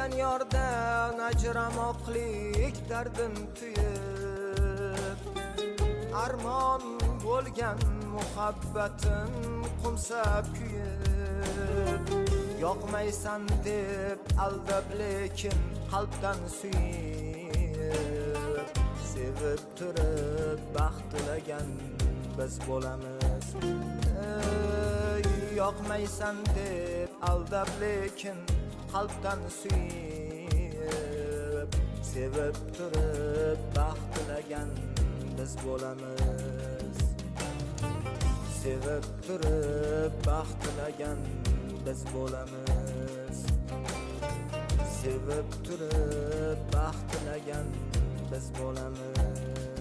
sevgan yordan ajramoqlik dardim tuyib, armon bo'lgan muhabbatim qumsab kuyib, yoqmaysan deb aldab lekin qalbdan suyib, sevib turib baxt tilagan biz bo'lamiz. Yoqmaysan deb aldab lekin qalbdan suyib, sevib turib baxt tilagan biz bo'lamiz. Sevib turib baxt tilagan biz bo'lamiz. Sevib turib baxt tilagan biz bo'lamiz.